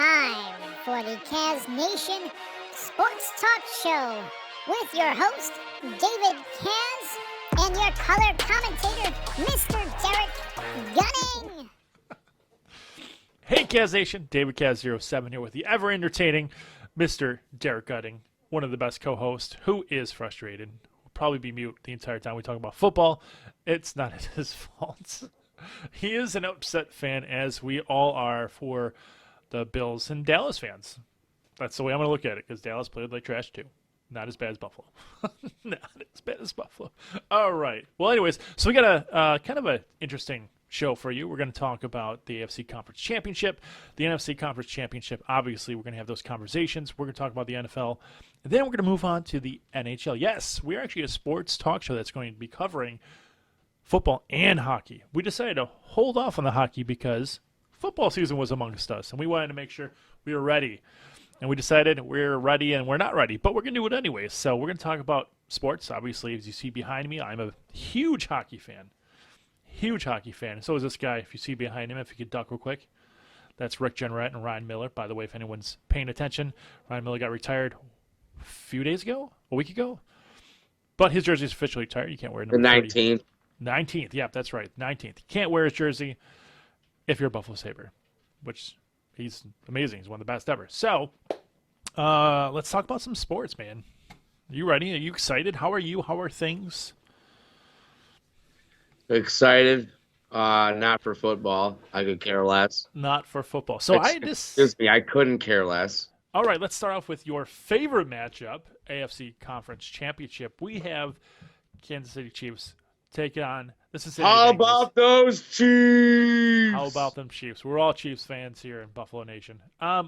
time for the KazzNation Sports Talk Show with your host, David Kazz, and your color commentator, Mr. Derrick Gunning. Hey, KazzNation, David Kazz07 here with the ever-entertaining Mr. Derrick Gunning, one of the best co-hosts, who is frustrated. Will probably be mute the entire time we talk about football. It's not his fault. He is an upset fan, as we all are for the Bills and Dallas fans. That's the way I'm going to look at it, because Dallas played like trash too. Not as bad as Buffalo. Not as bad as Buffalo. All right. Well, anyways, so we got a kind of an interesting show for you. We're going to talk about the AFC Conference Championship, the NFC Conference Championship. Obviously, we're going to have those conversations. We're going to talk about the NFL. And then we're going to move on to the NHL. Yes, we're actually a sports talk show that's going to be covering football and hockey. We decided to hold off on the hockey because football season was amongst us, and we wanted to make sure we were ready. And we decided we're ready and we're not ready, but we're going to do it anyway. So we're going to talk about sports. Obviously, as you see behind me, I'm a huge hockey fan. Huge hockey fan. And so is this guy, if you see behind him, if you could duck real quick. That's Rick Jenrette and Ryan Miller. By the way, if anyone's paying attention, Ryan Miller got retired a few days ago, a week ago. But his jersey is officially retired. You can't wear it. The 19th. 19th, yeah, that's right, 19th. You can't wear his jersey if you're a Buffalo Sabre, which he's amazing. He's one of the best ever. So let's talk about some sports, man. Are you ready? Are you excited? How are you? How are things? Excited. Not for football. I could care less. Not for football. So Excuse me, I couldn't care less. All right, let's start off with your favorite matchup, AFC Conference Championship. We have Kansas City Chiefs taking on the Cincinnati Bengals. How about those Chiefs? How about them Chiefs? We're all Chiefs fans here in Buffalo Nation. I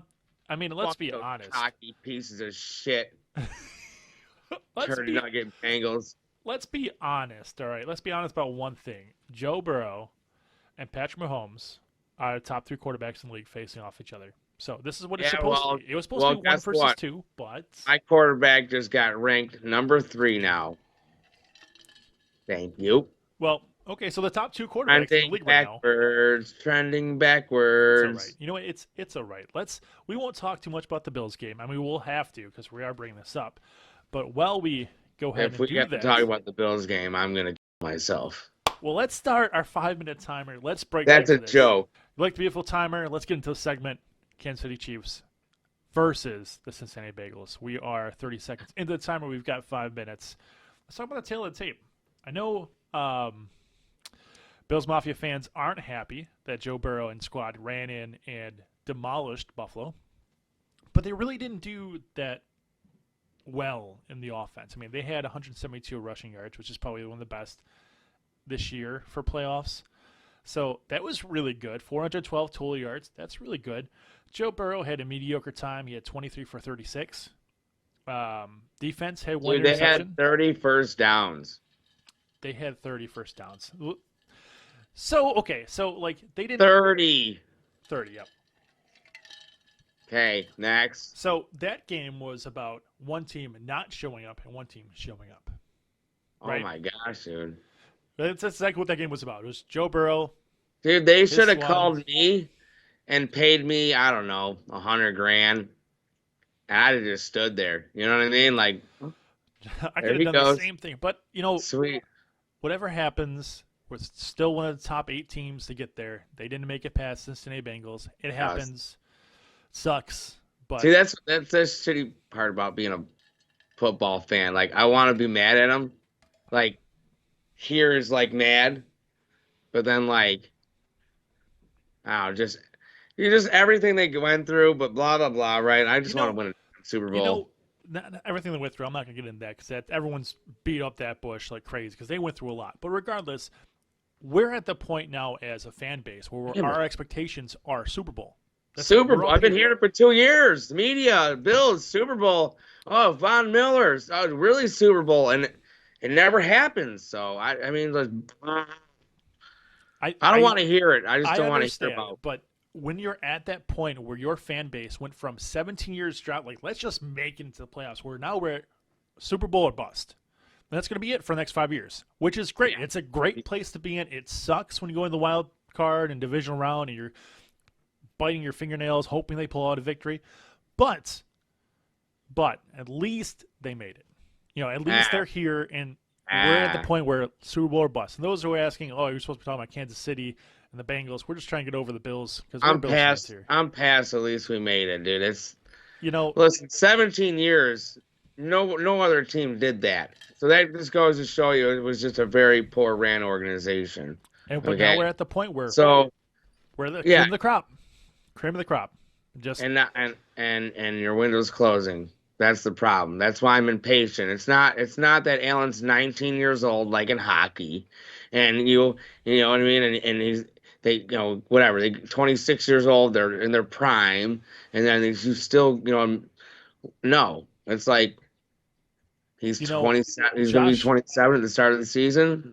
mean, let's be honest. Cocky pieces of shit. Turkey Nugget Bengals. Let's be honest, all right? Let's be honest about one thing. Joe Burrow and Patrick Mahomes are the top three quarterbacks in the league facing off each other. So this is what it's supposed to be. It was supposed to be 1 versus 2, but my quarterback just got ranked number 3 now. Thank you. Well, okay, so the top two quarterbacks in the league right now. Trending backwards. It's all right. You know what? It's all right. We won't talk too much about the Bills game. I mean, we'll have to because we are bringing this up. But while we go ahead and do that. If we have to talk about the Bills game, I'm going to kill myself. Well, let's start our 5-minute timer. Let's break That's a joke. You like the beautiful timer? Let's get into the segment. Kansas City Chiefs versus the Cincinnati Bengals. We are 30 seconds into the timer. We've got 5 minutes. Let's talk about the tail of the tape. I know Bills Mafia fans aren't happy that Joe Burrow and squad ran in and demolished Buffalo, but they really didn't do that well in the offense. I mean, they had 172 rushing yards, which is probably one of the best this year for playoffs. So that was really good. 412 total yards. That's really good. Joe Burrow had a mediocre time. He had 23 for 36. Defense had one interception. They had 30 first downs. They had 30 first downs. So, okay. So, like, they didn't. 30, yep. Okay, next. So, that game was about one team not showing up and one team showing up. Right? Oh, my gosh, dude. That's exactly what that game was about. It was Joe Burrow. Dude, they should have called me and paid me, I don't know, $100,000. And I'd have just stood there. You know what I mean? Like, I could have done the same thing. But, you know, sweet. Whatever happens, we're still one of the top 8 teams to get there. They didn't make it past Cincinnati Bengals. It happens. Sucks. But see, that's the shitty part about being a football fan. Like, I want to be mad at them. Like, here is like mad, but then like, just everything they went through, but blah blah blah. Right? I just want to win a Super Bowl. You know, not everything they went through. I'm not gonna get into that because everyone's beat up that bush like crazy because they went through a lot. But regardless, we're at the point now as a fan base where our expectations are Super Bowl. Super Bowl. I've been hearing it for 2 years. The media, Bills, Super Bowl. Oh, Von Miller's really Super Bowl, and it never happens. So I mean, I don't want to hear it. I just don't want to hear about it. But when you're at that point where your fan base went from 17 years drought, like let's just make it into the playoffs, where now we're at Super Bowl or bust. And that's going to be it for the next 5 years, which is great. It's a great place to be in. It sucks when you go in the wild card and divisional round and you're biting your fingernails, hoping they pull out a victory. But at least they made it. At least they're here, and we're at the point where Super Bowl or bust. And those who are asking, you're supposed to be talking about Kansas City and the Bengals. We're just trying to get over the Bills because we're Bills fans here. I'm past. At least we made it, dude. It's listen, 17 years. No other team did that. So that just goes to show you it was just a very poor ran organization. But now we're at the point where we're the cream of the crop. Cream of the crop. And your window's closing. That's the problem. That's why I'm impatient. It's not that Allen's 19 years old like in hockey, and you know what I mean. And they 26 years old. They're in their prime, and then you still no. It's like he's 27. He's going to be 27 at the start of the season.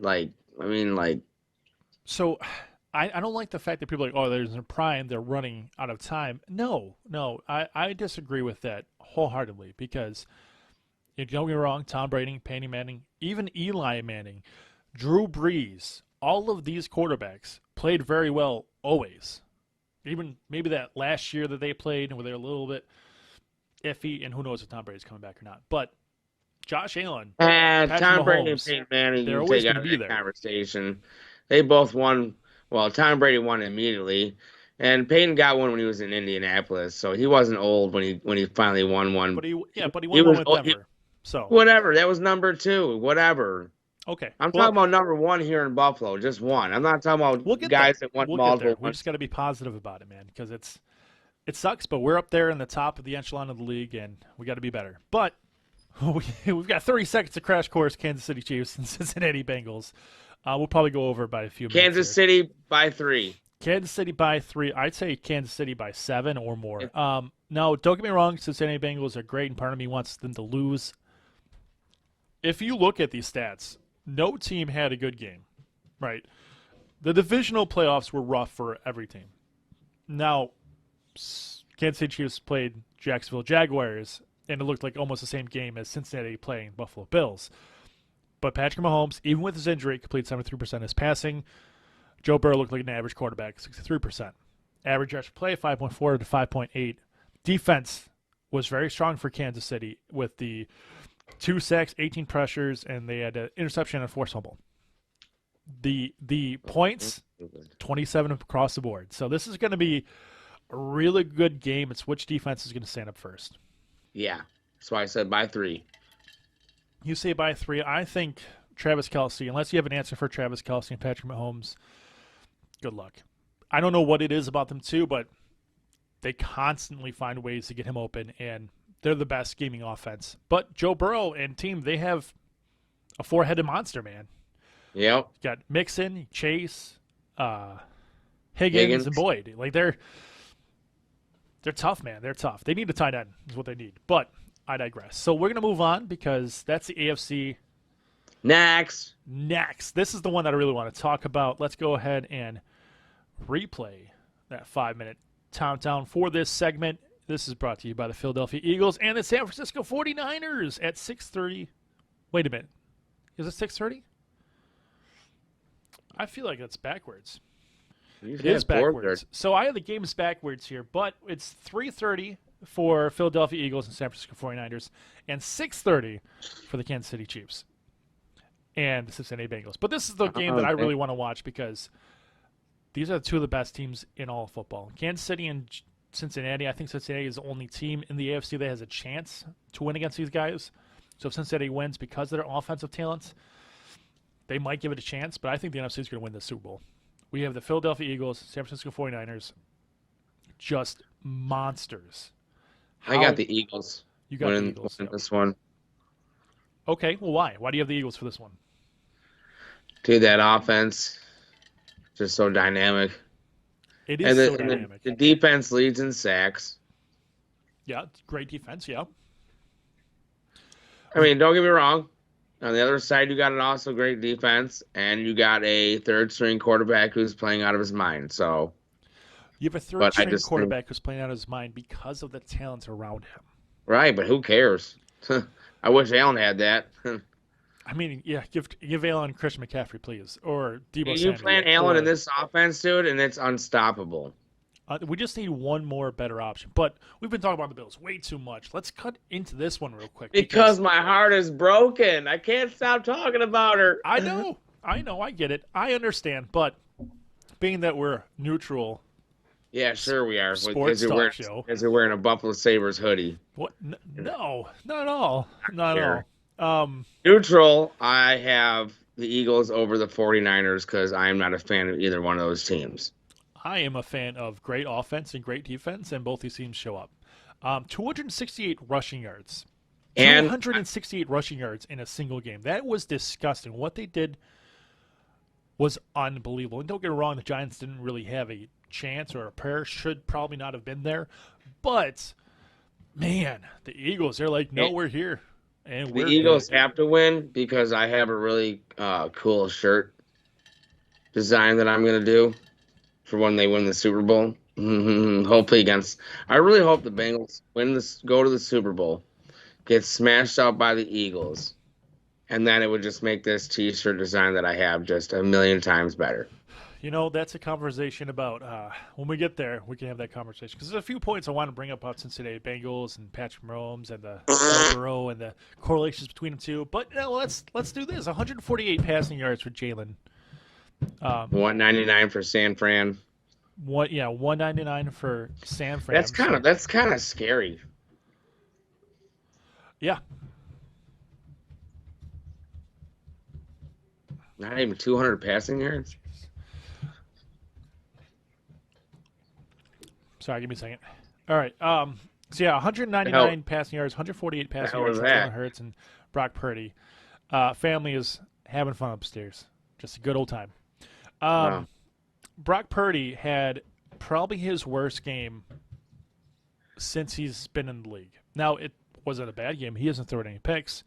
So. I don't like the fact that people are like, there's a prime, they're running out of time. No, I disagree with that wholeheartedly because, don't get me wrong, Tom Brady, Peyton Manning, even Eli Manning, Drew Brees, all of these quarterbacks played very well always. Even maybe that last year that they played and where they're a little bit iffy, and who knows if Tom Brady's coming back or not. But Josh Allen, Tom Brady and Mahomes, Peyton Manning, they're always going to be there. Conversation. They both won. Well, Tom Brady won immediately, and Peyton got one when he was in Indianapolis, so he wasn't old when he finally won one. But he won one with Denver. So whatever, that was number 2. Whatever. Okay. I'm talking about number 1 here in Buffalo, just one. I'm not talking about guys that won multiple. We just got to be positive about it, man, because it sucks, but we're up there in the top of the echelon of the league, and we got to be better. But we've got 30 seconds to crash course Kansas City Chiefs and Cincinnati Bengals. We'll probably go over by a few minutes. Kansas City by 3. Kansas City by 3. I'd say Kansas City by 7 or more. Now, don't get me wrong. Cincinnati Bengals are great, and part of me wants them to lose. If you look at these stats, no team had a good game, right? The divisional playoffs were rough for every team. Now, Kansas City Chiefs played Jacksonville Jaguars, and it looked like almost the same game as Cincinnati playing Buffalo Bills. But Patrick Mahomes, even with his injury, completed 73% of his passing. Joe Burrow looked like an average quarterback, 63%. Average yards per play, 5.4 to 5.8. Defense was very strong for Kansas City with the 2 sacks, 18 pressures, and they had an interception and a forced fumble. The points, 27 across the board. So this is going to be a really good game. It's which defense is going to stand up first. Yeah, that's why I said by 3. You say by 3. I think Travis Kelce, unless you have an answer for Travis Kelce and Patrick Mahomes, good luck. I don't know what it is about them too, but they constantly find ways to get him open, and they're the best gaming offense. But Joe Burrow and team, they have a 4-headed monster, man. Yep. You got Mixon, Chase, Higgins, and Boyd. Like they're tough, man. They're tough. They need a tight end is what they need. But I digress. So we're going to move on because that's the AFC. Next. This is the one that I really want to talk about. Let's go ahead and replay that 5-minute countdown for this segment. This is brought to you by the Philadelphia Eagles and the San Francisco 49ers at 6:30. Wait a minute. Is it 6:30? I feel like that's backwards. It is backwards. So I have the games backwards here, but it's 3:30 for Philadelphia Eagles and San Francisco 49ers, and 6:30 for the Kansas City Chiefs and the Cincinnati Bengals. But this is the game that I really want to watch because these are 2 of the best teams in all of football. Kansas City and Cincinnati. I think Cincinnati is the only team in the AFC that has a chance to win against these guys. So if Cincinnati wins because of their offensive talents, they might give it a chance, but I think the NFC is going to win the Super Bowl. We have the Philadelphia Eagles, San Francisco 49ers, just monsters. I got the Eagles. You got the Eagles. Winning this one. Okay, well, why? Why do you have the Eagles for this one? Dude, that offense, just so dynamic. It is so dynamic. The defense leads in sacks. Yeah, great defense, yeah. I mean, don't get me wrong. On the other side, you got an also great defense, and you got a third-string quarterback who's playing out of his mind. So you have a third-string quarterback who's playing out of his mind because of the talent around him. Right, but who cares? I wish Allen had that. I mean, yeah, give Allen Christian McCaffrey, please, or Deebo Samuel. You plant Allen in this offense, dude, and it's unstoppable. We just need one more better option. But we've been talking about the Bills way too much. Let's cut into this one real quick. Because my heart is broken. I can't stop talking about her. I know, I get it. I understand. But being that we're neutral. Yeah, sure we are. Sports talk show. Because you're wearing a Buffalo Sabres hoodie. What? No, not at all. Not at all. Neutral, I have the Eagles over the 49ers because I am not a fan of either one of those teams. I am a fan of great offense and great defense, and both these teams show up. 268 rushing yards. And 268 rushing yards in a single game. That was disgusting. What they did was unbelievable. And don't get me wrong, the Giants didn't really have a chance, or a prayer should probably not have been there. But, man, the Eagles, they're like, no, we're here. And the Eagles have to win because I have a really cool shirt design that I'm going to do for when they win the Super Bowl. Hopefully I really hope the Bengals go to the Super Bowl, get smashed out by the Eagles, and then it would just make this T-shirt design that I have just a million times better. You know, that's a conversation about when we get there, we can have that conversation. Because there's a few points I want to bring up about Cincinnati Bengals and Patrick Mahomes and the Burrow and the correlations between them two. But let's do this. 148 passing yards for Jalen. 199 for San Fran. 199 for San Fran. That's kind of scary. Yeah. Not even 200 passing yards. Sorry, give me a second. All right. 199 passing yards, 148 passing yards for Jalen Hurts and Brock Purdy. Family is having fun upstairs. Just a good old time. Wow. Brock Purdy had probably his worst game since he's been in the league. Now, it wasn't a bad game. He hasn't thrown any picks.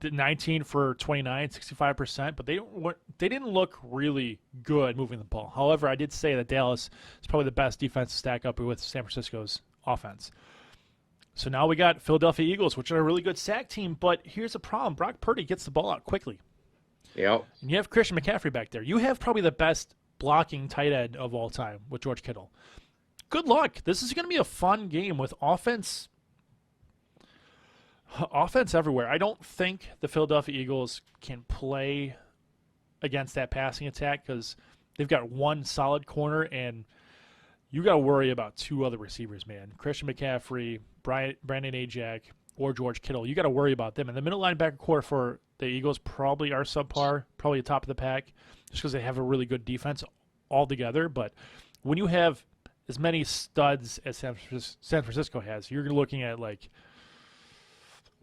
19 for 29, 65%, but they didn't look really good moving the ball. However, I did say that Dallas is probably the best defense to stack up with San Francisco's offense. So now we got Philadelphia Eagles, which are a really good sack team, but here's the problem. Brock Purdy gets the ball out quickly. Yep. And you have Christian McCaffrey back there. You have probably the best blocking tight end of all time with George Kittle. Good luck. This is going to be a fun game with offense everywhere. I don't think the Philadelphia Eagles can play against that passing attack because they've got one solid corner, and you got to worry about two other receivers, man. Christian McCaffrey, Brandon Ajak, or George Kittle. You got to worry about them. And the middle linebacker core for the Eagles probably are subpar, probably the top of the pack, just because they have a really good defense altogether. But when you have as many studs as San Francisco has, you're looking at like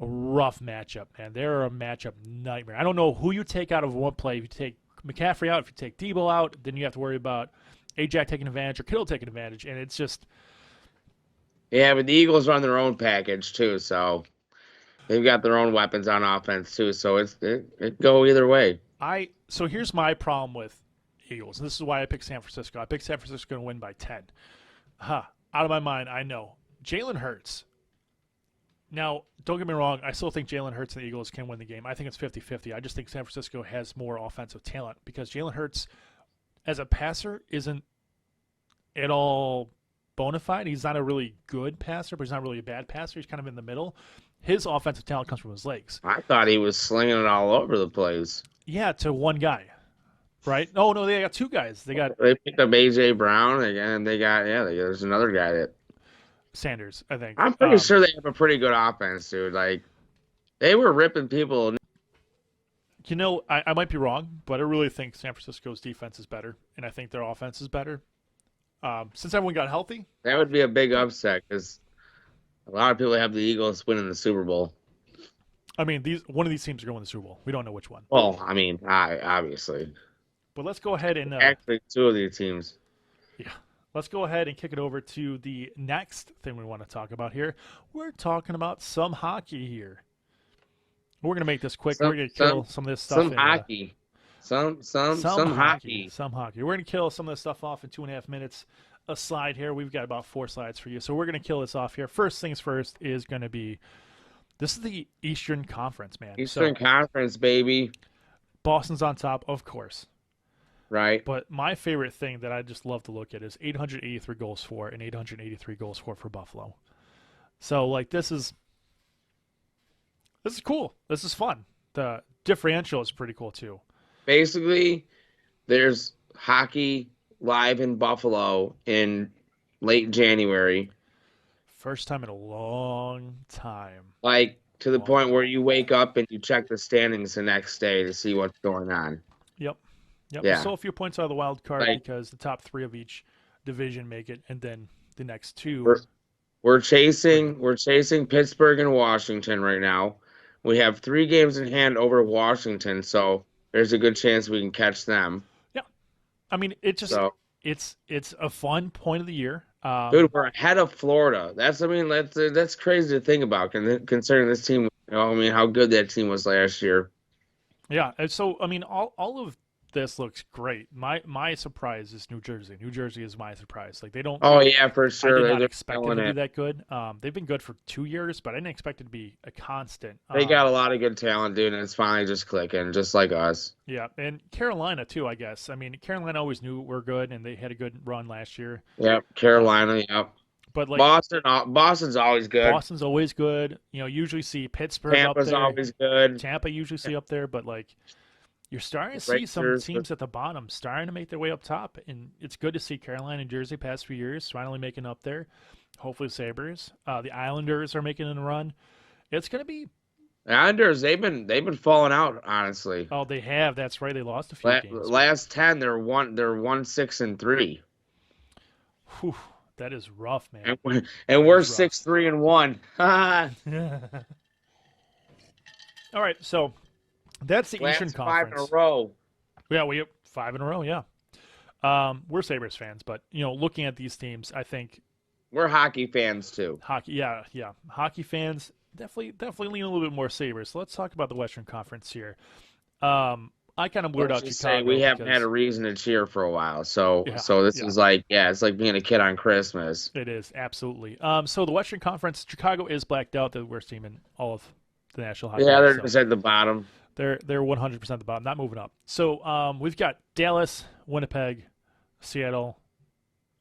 a rough matchup, man. They're a matchup nightmare. I don't know who you take out of one play. If you take McCaffrey out, if you take Debo out, then you have to worry about Ajak taking advantage or Kittle taking advantage, and it's just... Yeah, but the Eagles run their own package, too, so they've got their own weapons on offense, too, so it go either way. So here's my problem with Eagles. This is why I picked San Francisco. I picked San Francisco to win by 10. Out of my mind, I know. Jalen Hurts. Now, don't get me wrong. I still think Jalen Hurts and the Eagles can win the game. I think it's 50-50. I just think San Francisco has more offensive talent because Jalen Hurts, as a passer, isn't at all bona fide. He's not a really good passer, but he's not really a bad passer. He's kind of in the middle. His offensive talent comes from his legs. I thought he was slinging it all over the place. Yeah, to one guy, right? Oh, no, they got two guys. They picked up A.J. Brown, and there's another guy that... Sanders, I think. I'm pretty sure they have a pretty good offense, dude. Like, they were ripping people. You know, I might be wrong, but I really think San Francisco's defense is better, and I think their offense is better. Since everyone got healthy. That would be a big upset because a lot of people have the Eagles winning the Super Bowl. I mean, one of these teams are going to the Super Bowl. We don't know which one. Well, I mean, obviously. But let's go ahead and... Actually, two of these teams. Yeah. Let's go ahead and kick it over to the next thing we want to talk about here. We're talking about some hockey here. We're going to make this quick. We're going to kill some of this stuff. Some hockey. Some hockey. Some hockey. We're going to kill some of this stuff off in 2.5 minutes a slide here. We've got about 4 slides for you. So we're going to kill this off here. First things first is going to be, this is the Eastern Conference, man. Eastern Conference, baby. Boston's on top, of course. right? But my favorite thing that I just love to look at is 883 goals for and 883 goals for Buffalo. So like this is cool. This is fun. The differential is pretty cool too. Basically, there's hockey live in Buffalo in late January, First time in a long time. like to the Long point time. where you wake up and you check the standings the next day to see what's going on. Yep. Yep. Yeah. So a few points out of the wild card Like because the top 3 of each division make it, and then the next 2. we're chasing Pittsburgh and Washington right now. We have 3 games in hand over Washington, so there's a good chance we can catch them. Yeah. I mean, So, it's a fun point of the year. dude, we're ahead of Florida. That's crazy to think about, considering this team. I mean, how good that team was last year. Yeah. And so I mean, all of this looks great. My surprise is New Jersey. New Jersey is my surprise. Like they don't. Oh yeah, for I sure. did not They're expect them killing to be it. that good. They've been good for 2 years, but I didn't expect it to be a constant. They got a lot of good talent, dude, and it's finally just clicking, just like us. Yeah, and Carolina too, I guess. I mean, Carolina always knew we're good, and they had a good run last year. Yep, Carolina. Yep. But like Boston's always good. Boston's always good. You know, usually see Pittsburgh up Tampa's there. always good. Tampa usually see up there, but like you're starting to see Rangers, some teams at the bottom starting to make their way up top, and it's good to see Carolina and Jersey past few years finally making up there. Hopefully, Sabres, the Islanders are making a run. It's going to be. The Islanders, they've been falling out, honestly. Oh, they have. That's right. They lost a few games. Last 10, they're 1-6-3. Whew, that is rough, man. And we're rough. 6-3-1. All right, so that's the Eastern Last 5 in Conference. a row. Yeah, we have 5 in a row. Yeah, we're Sabres fans, but you know, looking at these teams, I think We're hockey fans too. hockey. Yeah, hockey fans definitely lean a little bit more Sabres. So let's talk about the Western Conference here. I kind of blurred out Chicago. We haven't because had a reason to cheer for a while, so Yeah, this yeah. is like it's like being a kid on Christmas. It is absolutely. So the Western Conference, Chicago is blacked out. They're the worst team in all of the National Hockey Yeah, League, they're so just at the bottom. they're 100% the bottom, not moving up. So we've got Dallas, Winnipeg, Seattle,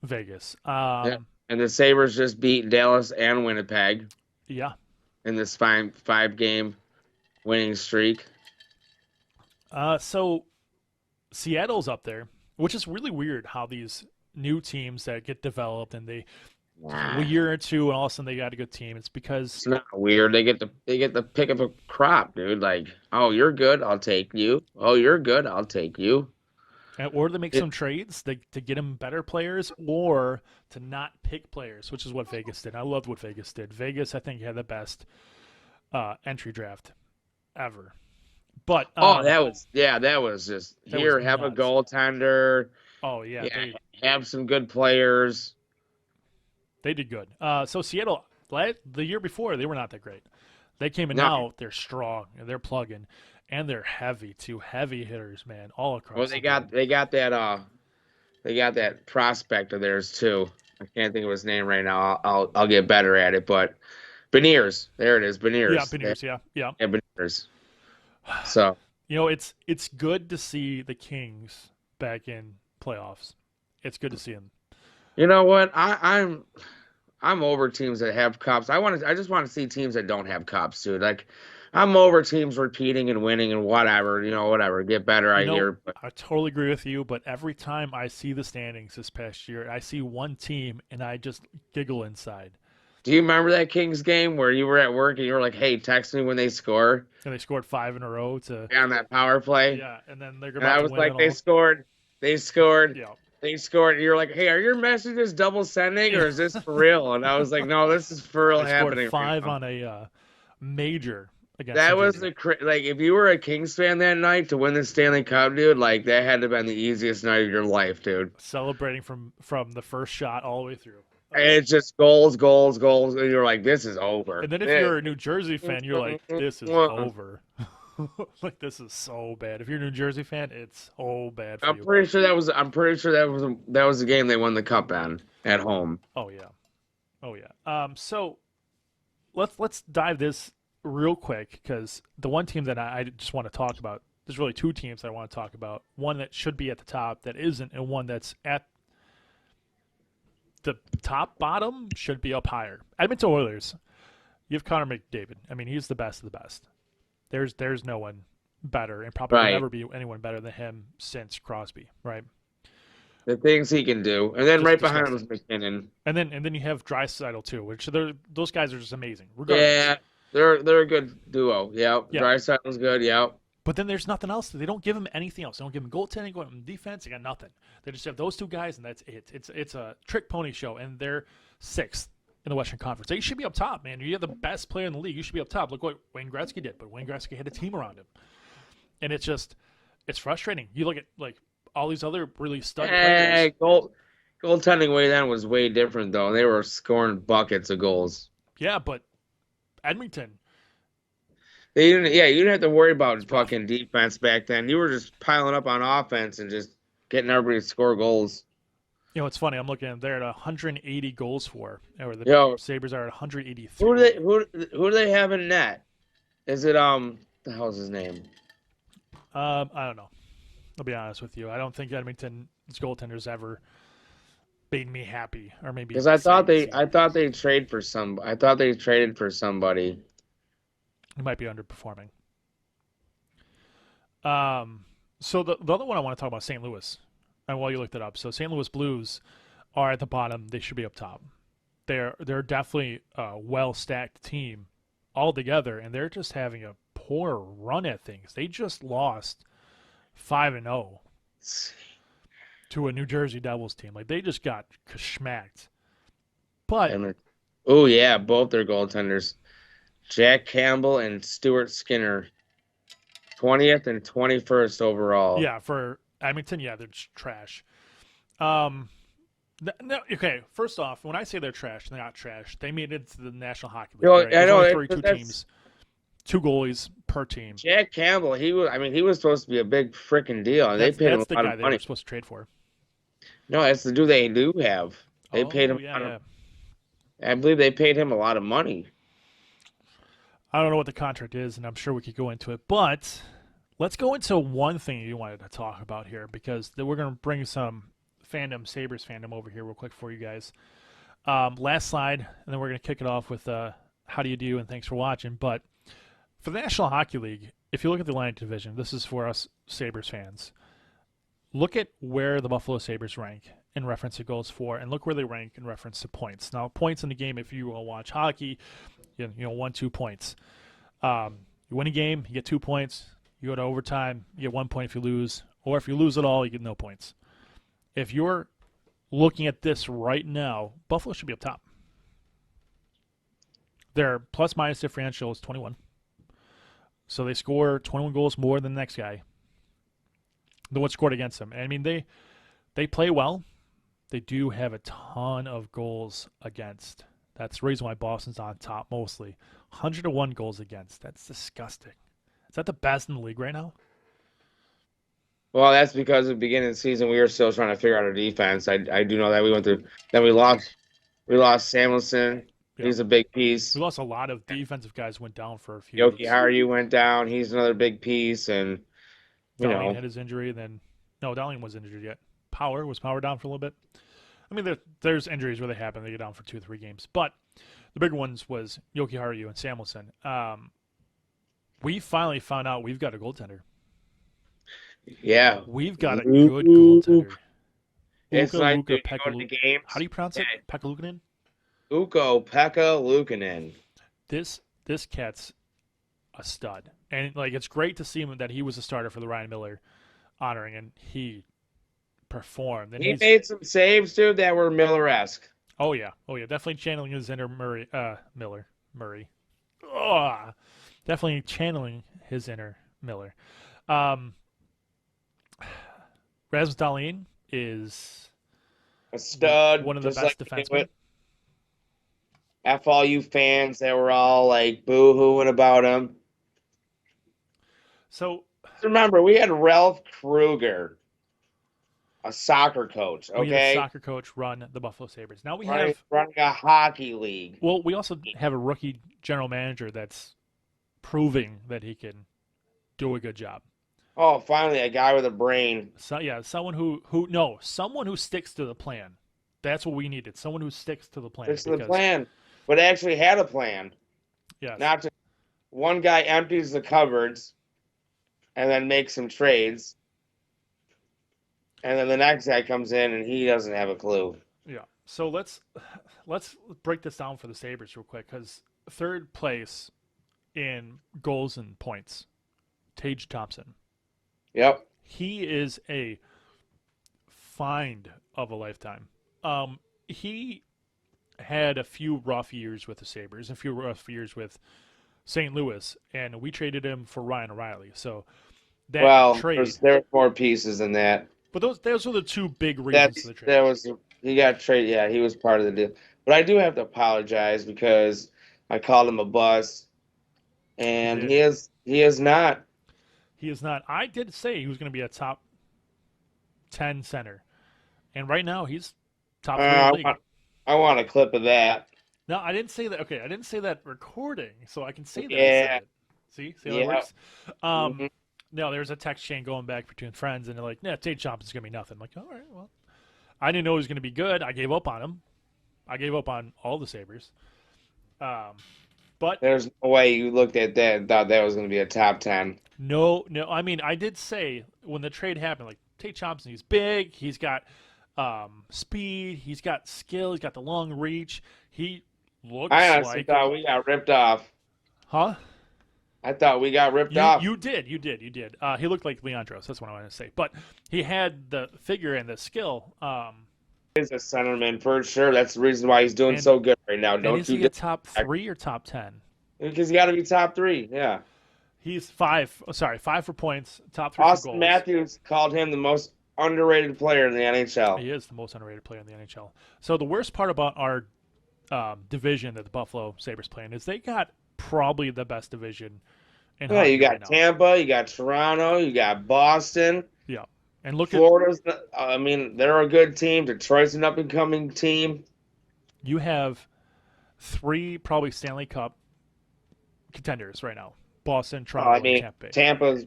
Vegas. Yeah. And the Sabres just beat Dallas and Winnipeg Yeah. in this 5-game winning streak. So Seattle's up there, which is really weird how these new teams that get developed and they a year or two and all of a sudden they got a good team. It's because It's not weird. They get to pick up a crop, dude. Like, oh, you're good, I'll take you. Oh, you're good, I'll take you. or they make some trades to get them better players or to not pick players, which is what Vegas did. I loved what Vegas did. Vegas, I think, had the best entry draft ever. But that was just that here. was Have a nuts. goaltender. oh yeah, Have some good players. they did good. So Seattle, the year before, they were not that great. They came in No. now, they're strong and they're plugging, and they're heavy too. Heavy hitters, man, all across. Well, the board. they got that prospect of theirs too. I can't think of his name right now. I'll get better at it, but Beniers. There it is, Beniers. Yeah, Beniers, yeah. Yeah, Beniers. So You know, it's good to see the Kings back in playoffs. It's good to see them. you know what? I'm over teams that have cups. I just want to see teams that don't have cups, dude. Like I'm over teams repeating and winning and whatever. Whatever. Get better. I hear. But I totally agree with you, but every time I see the standings this past year, I see one team and I just giggle inside. do you remember that Kings game where you were at work and you were like, "Hey, text me when they score"? And they scored 5 in a row to On that power play. yeah, and then they're And about I to was win like, it they all. scored. They scored. Yeah. They scored. And you're like, hey, are your messages double sending or is this for real? And I was like, no, this is for real They happening. scored right 5 now. on a major against That New was Jersey. like if you were a Kings fan that night to win the Stanley Cup, dude, like that had to have been the easiest night of your life, dude. Celebrating from the first shot all the way through. And it's just goals, goals, goals, and you're like, this is over. And then if you're a New Jersey fan, you're like, this is over. Like this is so bad. If you're a New Jersey fan, it's so bad for I'm you. pretty sure that was the game they won the cup on at home. Oh yeah. So let's dive this real quick because the one team that I just want to talk about there's really two teams that I want to talk about. One that should be at the top that isn't, and one that's at the top bottom should be up higher. Edmonton Oilers. You have Connor McDavid. I mean, he's the best of the best. There's no one better, and probably will never be anyone better than him since Crosby, right? The things he can do, and then Just right behind him is McKinnon. And then you have Draisaitl too, which those guys are just amazing. Regardless. Yeah, they're a good duo. Yep. Yeah. Draisaitl's good. Yep. But then there's nothing else. They don't give him anything else. They don't give him goaltending, go him defense. They got nothing. They just have those two guys, and that's it. It's a trick pony show, and they're sixth in the Western Conference. They should be up top, man. You have the best player in the league. You should be up top. Look what Wayne Gretzky did, but Wayne Gretzky had a team around him, and it's frustrating. You look at like all these other really stud players. Goaltending way then was way different though. They were scoring buckets of goals. Yeah, but Edmonton. You didn't have to worry about fucking defense back then. You were just piling up on offense and just getting everybody to score goals. You know, it's funny. I'm looking. They're at 180 goals for, or the Sabres are at 183. Who do they have in net? Is it the hell's his name? I don't know. I'll be honest with you. I don't think Edmonton's goaltenders ever made me happy, or maybe because I thought they traded for somebody. He might be underperforming. So the other one I want to talk about is St. Louis. And while you looked it up, so St. Louis Blues are at the bottom. They should be up top. They're definitely a well-stacked team altogether, and they're just having a poor run at things. They just lost 5-0 to a New Jersey Devils team. Like, they just got schmacked. But both their goaltenders. Jack Campbell and Stuart Skinner, 20th and 21st overall. Yeah, for Edmonton, they're just trash. Okay, first off, when I say they're trash, they're not trash. They made it to the National Hockey League. Right? I know. 32 teams, 2 goalies per team. Jack Campbell, he was supposed to be a big freaking deal, and they paid him a lot of money. That's the guy they were supposed to trade for. No, that's the dude they do have. They paid him. I believe they paid him a lot of money. I don't know what the contract is, and I'm sure we could go into it. But let's go into one thing you wanted to talk about here, because we're going to bring some Sabres fandom over here real quick for you guys. Last slide, and then we're going to kick it off with how do you do, and thanks for watching. But for the National Hockey League, if you look at the Atlantic Division, this is for us Sabres fans. Look at where the Buffalo Sabres rank in reference to goals for, and look where they rank in reference to points. Now, points in the game, if you watch hockey, 1-2 points. You win a game, you get 2 points. You go to overtime, you get 1 point if you lose. Or if you lose it all, you get no points. If you're looking at this right now, Buffalo should be up top. Their plus-minus differential is 21. So they score 21 goals more than the next guy. The one scored against them. And I mean, they play well. They do have a ton of goals against. That's the reason why Boston's on top mostly. 101 goals against. That's disgusting. Is that the best in the league right now? Well, that's because at the beginning of the season we were still trying to figure out our defense. I do know that we went through. Then we lost Samuelson. Yeah. He's a big piece. We lost a lot of defensive guys. Went down for a few. Yoki Haru went down. He's another big piece, and Dowling had his injury. Then Dowling wasn't injured yet. Was Power down for a little bit? I mean, there's injuries where they happen. They get down for 2 or 3 games. But the bigger ones was Yoki Haru and Samuelson. We finally found out we've got a goaltender. Yeah. We've got a good goaltender. It's like the game. How do you pronounce it? Pekka Luukkonen? Ukko-Pekka Luukkonen. This cat's a stud. And it's great to see him that he was a starter for the Ryan Miller honoring, and he performed. And he made some saves, dude, that were Miller-esque. Oh yeah. Definitely channeling his inner Murray. Oh, definitely channeling his inner Miller. Rasmus Dahlin is a stud. One of the best defensemen. F all you fans that were all boo-hooing about him. So remember, we had Ralph Kruger, a soccer coach. Okay, we had a soccer coach run the Buffalo Sabres. Now we have running a hockey league. Well, we also have a rookie general manager that's proving that he can do a good job. Oh, finally, a guy with a brain. So yeah, someone someone who sticks to the plan. That's what we needed. Someone who sticks to the plan Fix the because plan, but actually had a plan. yes, Not to one guy empties the cupboards and then makes some trades, and then the next guy comes in and he doesn't have a clue. yeah. So let's break this down for the Sabres real quick because third place in goals and points, Tage Thompson. Yep. He is a find of a lifetime. He had a few rough years with the Sabres, a few rough years with St. Louis, and we traded him for Ryan O'Reilly. So that Well, trade, there's more pieces than that. but those were the two big reasons for the trade. That was he got traded. Yeah, he was part of the deal. But I do have to apologize because I called him a bust, and did. he is not. He is not. I did say he was going to be a top 10 center, and right now he's top 3 in the league. I want a clip of that. No, I didn't say that. Okay, I didn't say that recording, so I can say that. I Yeah. said it. See how it Yeah. works. Mhm. No, there's a text chain going back between friends, and they're like, "Nah, Tate Thompson's gonna be nothing." I'm like, all right, well, I didn't know he was gonna be good. I gave up on him. I gave up on all the Sabres. But There's no way you looked at that and thought that was going to be a top 10. no. I mean, I did say when the trade happened, like Tate Thompson, he's big. He's got speed. He's got skill. He's got the long reach. He looks I honestly like, thought we got ripped off. huh? I thought we got ripped off. You did. He looked like Leandros. That's what I wanted to say. But he had the figure and the skill. He's a centerman for sure. That's the reason why he's doing so good right now. And Don't is you he a top 3 or top 10? Because he got to be top 3. Yeah. He's 5 for points, top 3 for Austin goals. Matthews called him the most underrated player in the NHL. He is the most underrated player in the NHL. So the worst part about our division that the Buffalo Sabres play in is they got probably the best division in Yeah, hockey you got right now. Tampa, you got Toronto, you got Boston. Yeah. And look Florida's, I mean, they're a good team. Detroit's an up-and-coming team. you have 3 probably Stanley Cup contenders right now. Boston, Toronto, I and mean, Tampa Bay.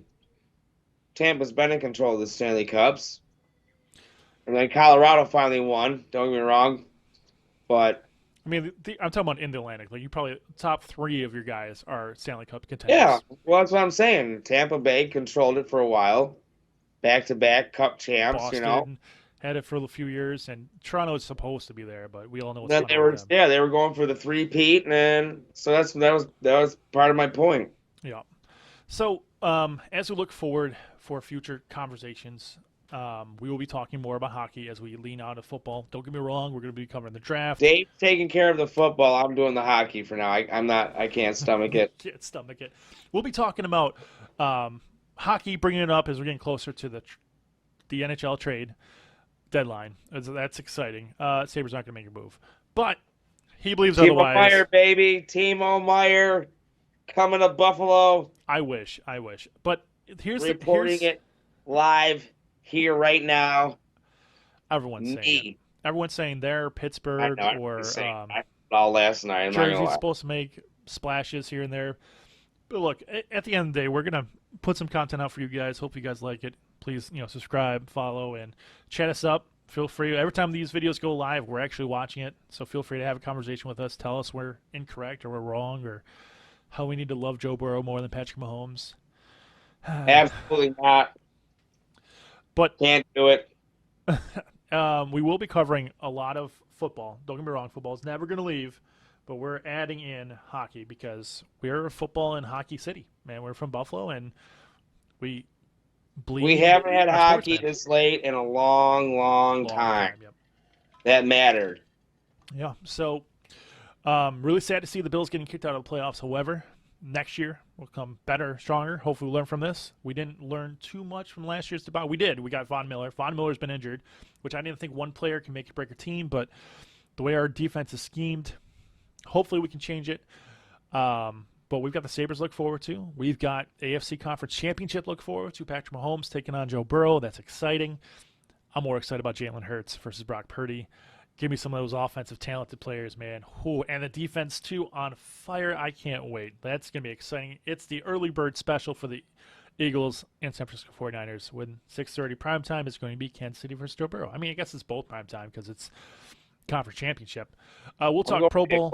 Tampa's been in control of the Stanley Cups. And then Colorado finally won. Don't get me wrong. But, I mean, I'm talking about in the Atlantic. Like you probably top 3 of your guys are Stanley Cup contenders. yeah, well, that's what I'm saying. Tampa Bay controlled it for a while. Back-to-back Cup champs, Boston you know. had it for a few years, and Toronto is supposed to be there, but we all know what's Then going they on were, with them. yeah, they were going for the three-peat, and so that was part of my point. Yeah. So as we look forward for future conversations, we will be talking more about hockey as we lean out of football. Don't get me wrong; we're going to be covering the draft. Dave's taking care of the football. I'm doing the hockey for now. I can't stomach it. Can't stomach it. We'll be talking about hockey, bringing it up as we're getting closer to the NHL trade deadline. That's exciting. Sabres aren't going to make a move, but he believes Timo otherwise. Meyer, baby. Timo Meyer coming to Buffalo. I wish. But here's Reporting it live here right now. Everyone's saying it. Everyone's saying they're Pittsburgh or I heard it all last night. I'm not gonna Jersey's lie. supposed to make splashes here and there. But look, at the end of the day, we're gonna put some content out for you guys. Hope you guys like it. Please, subscribe, follow, and chat us up. Feel free. Every time these videos go live, we're actually watching it. So feel free to have a conversation with us. Tell us we're incorrect or we're wrong or how we need to love Joe Burrow more than Patrick Mahomes. Absolutely not. But Can't do it. we will be covering a lot of football. Don't get me wrong, football is never going to leave, but we're adding in hockey because we're a football and hockey city. Man, we're from Buffalo, and we bleed. We haven't had our hockey sportsmen. this late in a long time. Yep. That mattered. Yeah, so really sad to see the Bills getting kicked out of the playoffs. However, next year will come better, stronger. Hopefully we'll learn from this. We didn't learn too much from last year's debate. We did. We got Von Miller. Von Miller's been injured, which I didn't think one player can make or break a team, but the way our defense is schemed, hopefully we can change it. But we've got the Sabres to look forward to. We've got AFC Conference Championship to look forward to. Patrick Mahomes taking on Joe Burrow. That's exciting. I'm more excited about Jalen Hurts versus Brock Purdy. Give me some of those offensive talented players, man. Ooh, and the defense, too, on fire. I can't wait. That's going to be exciting. It's the early bird special for the Eagles and San Francisco 49ers. When 6:30 primetime is going to be Kansas City versus Joe Burrow. I mean, I guess it's both primetime because it's conference championship. We'll talk Pro Bowl.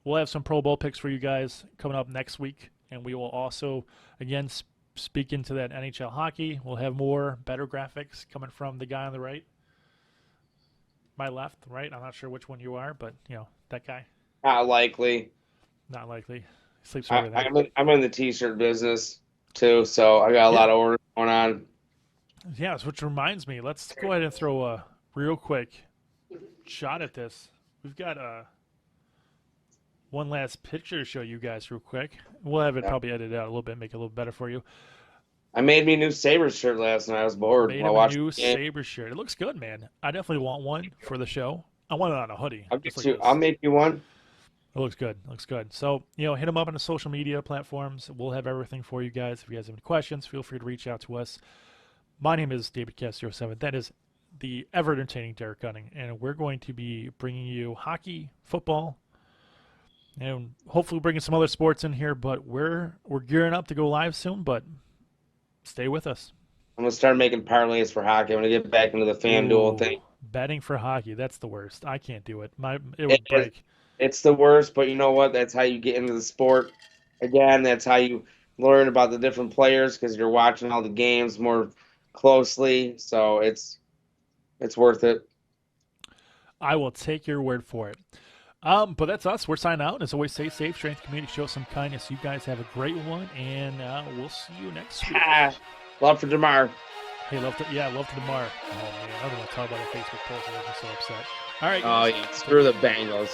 We'll have some Pro Bowl picks for you guys coming up next week, and we will also, again, speak into that NHL hockey. We'll have more better graphics coming from the guy on the right. My left, right? I'm not sure which one you are, but, that guy. Not likely. Not likely. He sleeps over there. I'm in the T-shirt business, too, so I got a lot of orders going on. Yes, which reminds me, let's go ahead and throw a real quick shot at this. We've got one last picture to show you guys real quick. We'll have it probably edited out a little bit, make it a little better for you. I made me a new Sabres shirt last night. I was bored. Made him a new Sabres shirt. It looks good, man. I definitely want one for the show. I want it on a hoodie. I'll make you one. It looks good. Looks good. So, hit them up on the social media platforms. We'll have everything for you guys. If you guys have any questions, feel free to reach out to us. My name is David Kaz07. That is the ever entertaining Derrick Gunning, and we're going to be bringing you hockey, football, and hopefully bringing some other sports in here. But we're gearing up to go live soon. But stay with us. I'm gonna start making parlays for hockey. I'm gonna get back into the FanDuel thing. Betting for hockey—that's the worst. I can't do it. It would break. It's the worst, but you know what? That's how you get into the sport. Again, that's how you learn about the different players because you're watching all the games more closely. So it's worth it. I will take your word for it. But that's us. We're signing out. As always, stay safe, strength, community, show some kindness. You guys have a great one, and we'll see you next week. Love for DeMar. Hey, love to DeMar. Oh, man, I don't want to talk about a Facebook post. I'm so upset. All right. Oh, yeah. Screw the Bengals.